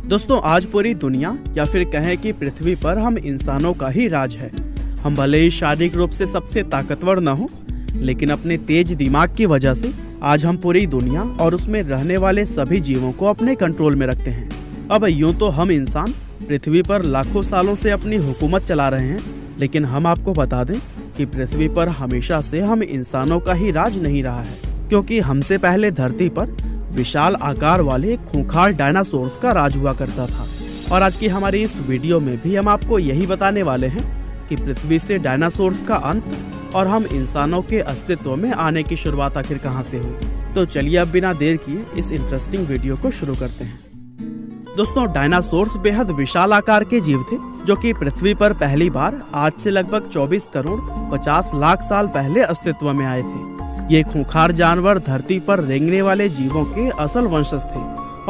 दोस्तों, आज पूरी दुनिया या फिर कहें कि पृथ्वी पर हम इंसानों का ही राज है। हम भले ही शारीरिक रूप से सबसे ताकतवर न हो, लेकिन अपने तेज दिमाग की वजह से आज हम पूरी दुनिया और उसमें रहने वाले सभी जीवों को अपने कंट्रोल में रखते हैं। अब यूं तो हम इंसान पृथ्वी पर लाखों सालों से अपनी हुकूमत चला रहे हैं, लेकिन हम आपको बता दें कि पृथ्वी पर हमेशा से हम इंसानों का ही राज नहीं रहा है, क्योंकि हमसे पहले धरती पर विशाल आकार वाले खूंखार डायनासोर्स का राज हुआ करता था। और आज की हमारी इस वीडियो में भी हम आपको यही बताने वाले हैं कि पृथ्वी से डायनासोर्स का अंत और हम इंसानों के अस्तित्व में आने की शुरुआत आखिर कहां से हुई। तो चलिए अब बिना देर किए इस इंटरेस्टिंग वीडियो को शुरू करते हैं। दोस्तों, डायनासोर्स बेहद विशाल आकार के जीव थे जो कि पृथ्वी पर पहली बार आज से लगभग 24 करोड़ 50 लाख साल पहले अस्तित्व में आए थे। ये खूंखार जानवर धरती पर रेंगने वाले जीवों के असल वंशज थे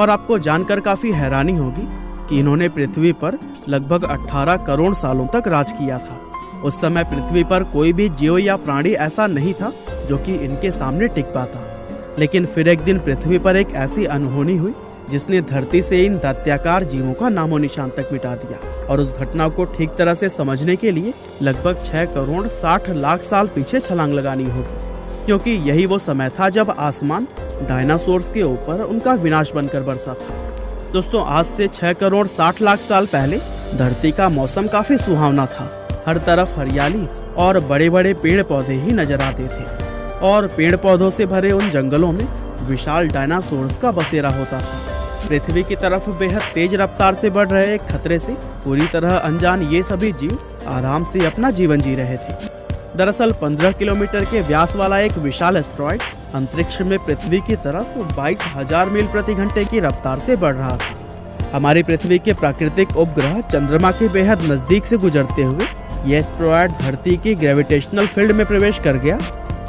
और आपको जानकर काफी हैरानी होगी कि इन्होंने पृथ्वी पर लगभग 18 करोड़ सालों तक राज किया था। उस समय पृथ्वी पर कोई भी जीव या प्राणी ऐसा नहीं था जो कि इनके सामने टिक पाता। लेकिन फिर एक दिन पृथ्वी पर एक ऐसी अनहोनी हुई जिसने धरती से इन दैत्याकार जीवों का नामो निशान तक मिटा दिया। और उस घटना को ठीक तरह से समझने के लिए लगभग 6 करोड़ 60 लाख साल पीछे छलांग लगानी होगी, क्योंकि यही वो समय था जब आसमान डायनासोर्स के ऊपर उनका विनाश बनकर बरसा था। दोस्तों, आज से 6 करोड़ 60 लाख साल पहले धरती का मौसम काफी सुहावना था। हर तरफ हरियाली और बड़े बड़े पेड़ पौधे ही नजर आते थे और पेड़ पौधों से भरे उन जंगलों में विशाल डायनासोर्स का बसेरा होता था। पृथ्वी की तरफ बेहद तेज रफ्तार से बढ़ रहे एक खतरे से पूरी तरह अनजान ये सभी जीव आराम से अपना जीवन जी रहे थे। दरअसल 15 किलोमीटर के व्यास वाला एक विशाल एस्टेरॉयड अंतरिक्ष में पृथ्वी की तरफ 22,000 मील प्रति घंटे की रफ्तार से बढ़ रहा था। हमारी पृथ्वी के प्राकृतिक उपग्रह चंद्रमा के बेहद नजदीक से गुजरते हुए यह एस्टेरॉयड धरती की ग्रेविटेशनल फील्ड में प्रवेश कर गया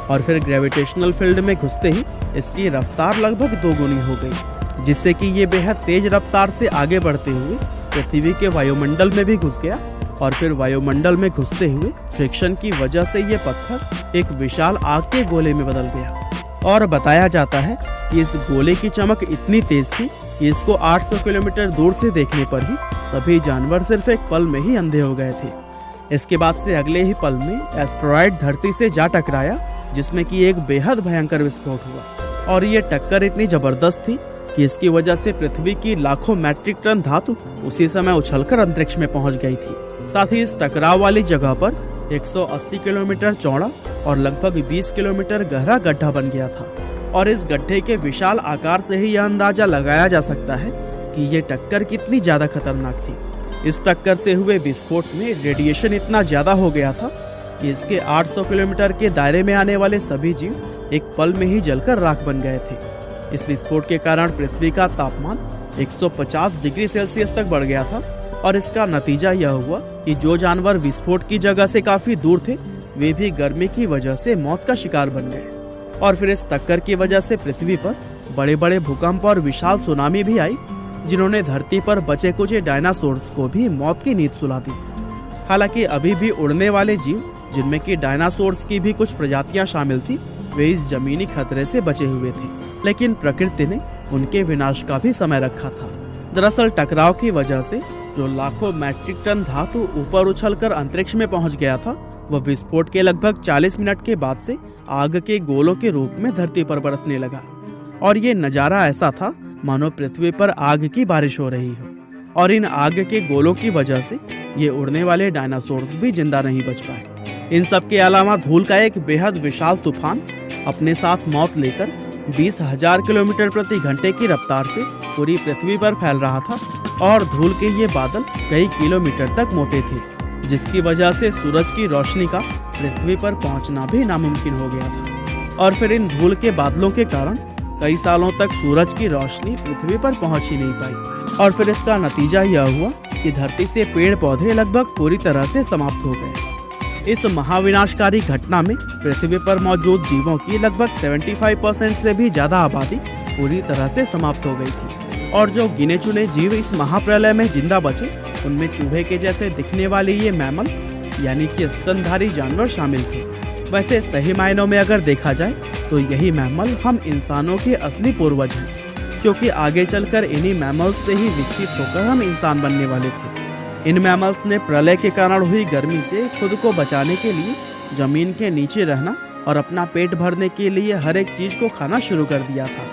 और फिर ग्रेविटेशनल फील्ड में घुसते ही इसकी रफ्तार लगभग 2 गुनी हो गई, जिससे कि ये बेहद तेज रफ्तार से आगे बढ़ते हुए पृथ्वी के वायुमंडल में भी घुस गया और फिर वायुमंडल में घुसते हुए फ्रिक्शन की वजह से ये पत्थर एक विशाल आग के गोले में बदल गया। और बताया जाता है कि इस गोले की चमक इतनी तेज थी कि इसको 800 किलोमीटर दूर से देखने पर ही सभी जानवर सिर्फ एक पल में ही अंधे हो गए थे। इसके बाद से अगले ही पल में एस्टेरॉयड धरती से जा टकराया, जिसमें कि एक बेहद भयंकर विस्फोट हुआ और ये टक्कर इतनी जबरदस्त थी कि इसकी वजह से पृथ्वी की लाखों मैट्रिक टन धातु उसी समय उछलकर अंतरिक्ष में पहुंच गई थी। साथ ही इस टकराव वाली जगह पर 180 किलोमीटर चौड़ा और लगभग 20 किलोमीटर गहरा गड्ढा बन गया था। और इस गड्ढे के विशाल आकार से ही यह अंदाजा लगाया जा सकता है कि ये टक्कर कितनी ज्यादा खतरनाक थी। इस टक्कर से हुए विस्फोट में रेडिएशन इतना ज्यादा हो गया था कि इसके 800 किलोमीटर के दायरे में आने वाले सभी जीव एक पल में ही जलकर राख बन गए थे। इस विस्फोट के कारण पृथ्वी का तापमान 150 डिग्री सेल्सियस तक बढ़ गया था और इसका नतीजा यह हुआ कि जो जानवर विस्फोट की जगह से काफी दूर थे वे भी गर्मी की वजह से मौत का शिकार बन गए। और फिर इस टक्कर की वजह से पृथ्वी पर बड़े बड़े भूकंप और विशाल सुनामी भी आई, जिन्होंने धरती पर बचे कुचे डायनासोर्स को भी मौत की नींद सुला दी। हालांकि अभी भी उड़ने वाले जीव, जिनमें कि डायनासोर्स की भी कुछ प्रजातियां शामिल थी, वे इस जमीनी खतरे से बचे हुए थे, लेकिन प्रकृति ने उनके विनाश का भी समय रखा था। दरअसल टकराव की वजह से जो लाखों मैट्रिक टन धातु ऊपर उछलकर अंतरिक्ष में पहुंच गया था, वह विस्फोट के लगभग 40 मिनट के बाद से आग के गोलों के रूप में धरती पर बरसने लगा। और ये नजारा ऐसा था मानो पृथ्वी पर आग की बारिश हो रही हो। और इन आग के गोलों की वजह से ये उड़ने वाले डायनासोर्स भी जिंदा नहीं बच पाए। इन सब के अलावा धूल का एक बेहद विशाल तूफान अपने साथ मौत लेकर 20,000 किलोमीटर प्रति घंटे की रफ्तार से पूरी पृथ्वी पर फैल रहा था और धूल के ये बादल कई किलोमीटर तक मोटे थे, जिसकी वजह से सूरज की रोशनी का पृथ्वी पर पहुंचना भी नामुमकिन हो गया था। और फिर इन धूल के बादलों के कारण कई सालों तक सूरज की रोशनी पृथ्वी पर पहुंच ही नहीं पाई और फिर इसका नतीजा यह हुआ कि धरती से पेड़ पौधे लगभग पूरी तरह से समाप्त हो गए। इस महाविनाशकारी घटना में पृथ्वी पर मौजूद जीवों की लगभग 75% से भी ज्यादा आबादी पूरी तरह से समाप्त हो गई थी और जो गिने चुने जीव इस महाप्रलय में जिंदा बचे, उनमें चूहे के जैसे दिखने वाले ये मैमल यानी कि स्तनधारी जानवर शामिल थे। वैसे सही मायनों में अगर देखा जाए तो यही मैमल हम इंसानों के असली पूर्वज हैं, क्योंकि आगे चलकर इन्हीं मैमल्स से ही विकसित होकर हम इंसान बनने वाले थे। इन मैमल्स ने प्रलय के कारण हुई गर्मी से खुद को बचाने के लिए जमीन के नीचे रहना और अपना पेट भरने के लिए हर एक चीज को खाना शुरू कर दिया था।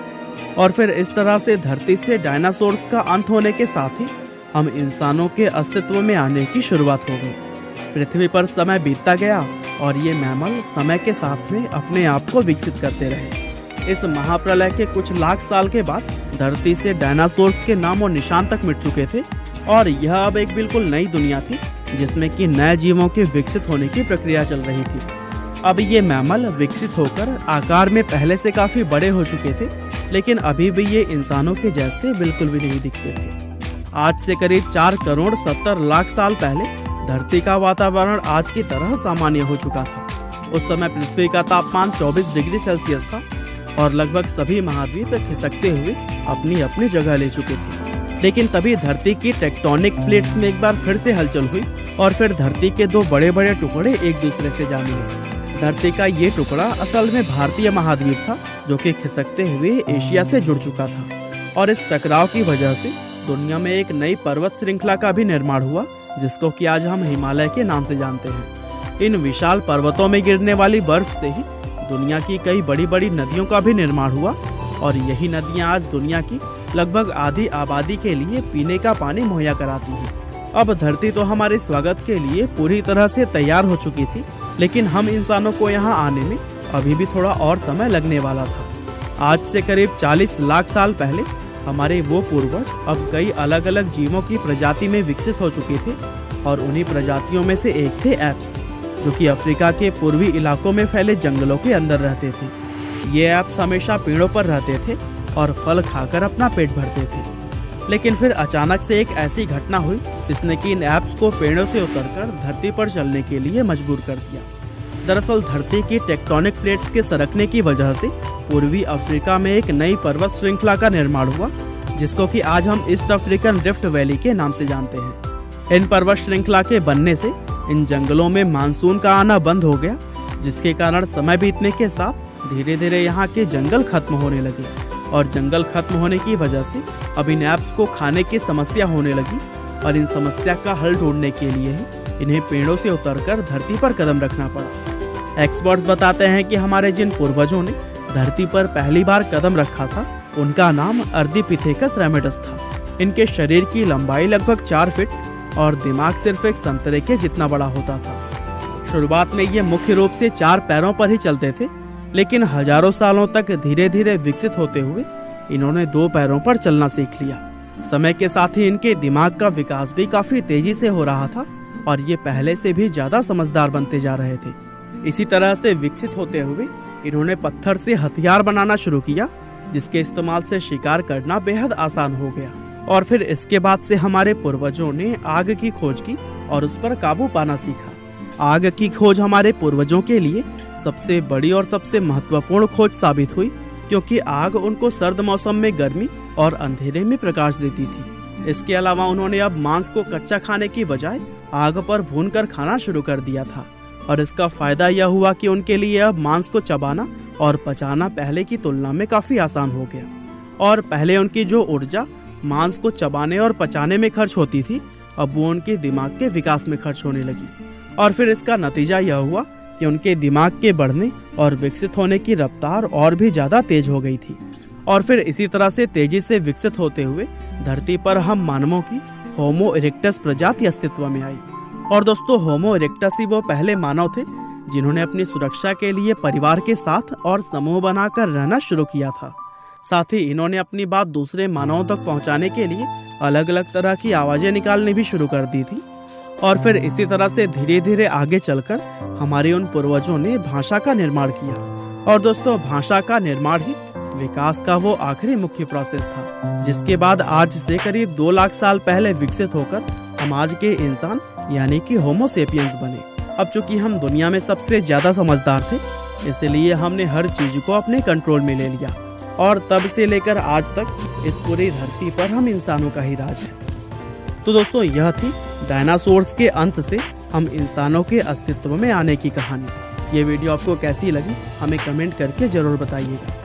और फिर इस तरह से धरती से डायनासोर्स का अंत होने के साथ ही हम इंसानों के अस्तित्व में आने की शुरुआत हो गई। पृथ्वी पर समय बीतता गया और ये मैमल समय के साथ में अपने आप को विकसित करते रहे। इस महाप्रलय के कुछ लाख साल के बाद धरती से डायनासोर्स के नाम और निशान तक मिट चुके थे और यह अब एक बिल्कुल नई दुनिया थी जिसमें कि नए जीवों के विकसित होने की प्रक्रिया चल रही थी। अब ये मैमल विकसित होकर आकार में पहले से काफी बड़े हो चुके थे, लेकिन अभी भी ये इंसानों के जैसे बिल्कुल भी नहीं दिखते थे। आज से करीब 4 करोड़ 70 लाख साल पहले धरती का वातावरण आज की तरह सामान्य हो चुका था। उस समय पृथ्वी का तापमान 24 डिग्री सेल्सियस था और लगभग सभी महाद्वीप खिसकते हुए अपनी अपनी जगह ले चुके थे। लेकिन तभी धरती की टेक्टोनिक प्लेट्स में एक बार फिर से हलचल हुई और फिर धरती के 2 बड़े बड़े टुकड़े एक दूसरे से जा मिले। धरती का ये टुकड़ा असल में भारतीय महाद्वीप था जो कि खिसकते हुए एशिया से जुड़ चुका था और इस टकराव की वजह से दुनिया में एक नई पर्वत श्रृंखला का भी निर्माण हुआ जिसको कि आज हम हिमालय के नाम से जानते हैं। इन विशाल पर्वतों में गिरने वाली बर्फ से ही दुनिया की कई बड़ी बड़ी नदियों का भी निर्माण हुआ और यही नदियां आज दुनिया की लगभग आधी आबादी के लिए पीने का पानी मुहैया कराती हैं। अब धरती तो हमारे स्वागत के लिए पूरी तरह से तैयार हो चुकी थी, लेकिन हम इंसानों को यहाँ आने में अभी भी थोड़ा और समय लगने वाला था। आज से करीब 40 लाख साल पहले हमारे वो पूर्वज अब कई अलग अलग जीवों की प्रजाति में विकसित हो चुके थे और उन्हीं प्रजातियों में से एक थे एप्स, जो कि अफ्रीका के पूर्वी इलाकों में फैले जंगलों के अंदर रहते थे। ये एप्स हमेशा पेड़ों पर रहते थे और फल खाकर अपना पेट भरते थे। लेकिन फिर अचानक से एक ऐसी घटना हुई जिसने कि इन एप्स को पेड़ों से उतरकर धरती पर चलने के लिए मजबूर कर दिया। दरअसल धरती की टेक्टोनिक प्लेट्स के सरकने की वजह से पूर्वी अफ्रीका में एक नई पर्वत श्रृंखला का निर्माण हुआ जिसको कि आज हम ईस्ट अफ्रीकन रिफ्ट वैली के नाम से जानते हैं। इन पर्वत श्रृंखला के बनने से इन जंगलों में मानसून का आना बंद हो गया, जिसके कारण समय बीतने के साथ धीरे धीरे यहाँ के जंगल खत्म होने लगे और जंगल खत्म होने की वजह से अब इन एप्स को खाने की समस्या होने लगी और इन समस्या का हल ढूंढने के लिए ही इन्हें पेड़ों से उतरकर धरती पर कदम रखना पड़ा। एक्सपर्ट्स बताते हैं कि हमारे जिन पूर्वजों ने धरती पर पहली बार कदम रखा था उनका नाम अर्धीपिथेकस रेमेडस था। इनके शरीर की लंबाई लगभग 4 फीट और दिमाग सिर्फ एक संतरे के जितना बड़ा होता था। शुरुआत में ये मुख्य रूप से 4 पैरों पर ही चलते थे, लेकिन हजारों सालों तक धीरे धीरे विकसित होते हुए इन्होंने 2 पैरों पर चलना सीख लिया। समय के साथ ही इनके दिमाग का विकास भी काफी तेजी से हो रहा था और ये पहले से भी ज्यादा समझदार बनते जा रहे थे। इसी तरह से विकसित होते हुए इन्होंने पत्थर से हथियार बनाना शुरू किया, जिसके इस्तेमाल से शिकार करना बेहद आसान हो गया। और फिर इसके बाद से हमारे पूर्वजों ने आग की खोज की और उस पर काबू पाना सीखा। आग की खोज हमारे पूर्वजों के लिए सबसे बड़ी और सबसे महत्वपूर्ण खोज साबित हुई, क्योंकि आग उनको सर्द मौसम में गर्मी और अंधेरे में प्रकाश देती थी। इसके अलावा उन्होंने अब मांस को कच्चा खाने की बजाय आग पर भूनकर खाना शुरू कर दिया था और इसका फायदा यह हुआ कि उनके लिए अब मांस को चबाना और पचाना पहले की तुलना में काफी आसान हो गया। और पहले उनकी जो ऊर्जा मांस को चबाने और पचाने में खर्च होती थी, अब वो उनके दिमाग के विकास में खर्च होने लगी। और फिर इसका नतीजा यह हुआ कि उनके दिमाग के बढ़ने और विकसित होने की रफ्तार और भी ज्यादा तेज हो गई थी। और फिर इसी तरह से तेजी से विकसित होते हुए धरती पर हम मानवों की होमो इरेक्टस प्रजाति अस्तित्व में आई। और दोस्तों, होमो इरेक्टस ही वो पहले मानव थे जिन्होंने अपनी सुरक्षा के लिए परिवार के साथ और समूह बनाकर रहना शुरू किया था। साथ ही इन्होंने अपनी बात दूसरे मानवों तक पहुंचाने के लिए अलग अलग तरह की आवाजें निकालनी भी शुरू कर दी थी। और फिर इसी तरह से धीरे धीरे आगे चलकर हमारे उन पूर्वजों ने भाषा का निर्माण किया। और दोस्तों, भाषा का निर्माण ही विकास का वो आखिरी मुख्य प्रोसेस था, जिसके बाद आज से करीब 2 लाख साल पहले विकसित होकर हम आज के इंसान यानी कि होमो सेपियंस बने। अब चूंकि हम दुनिया में सबसे ज्यादा समझदार थे, इसलिए हमने हर चीज को अपने कंट्रोल में ले लिया और तब से लेकर आज तक इस पूरी धरती पर हम इंसानों का ही राज है। तो दोस्तों, यह थी डायनासोर्स के अंत से हम इंसानों के अस्तित्व में आने की कहानी। ये वीडियो आपको कैसी लगी हमें कमेंट करके जरूर बताइएगा।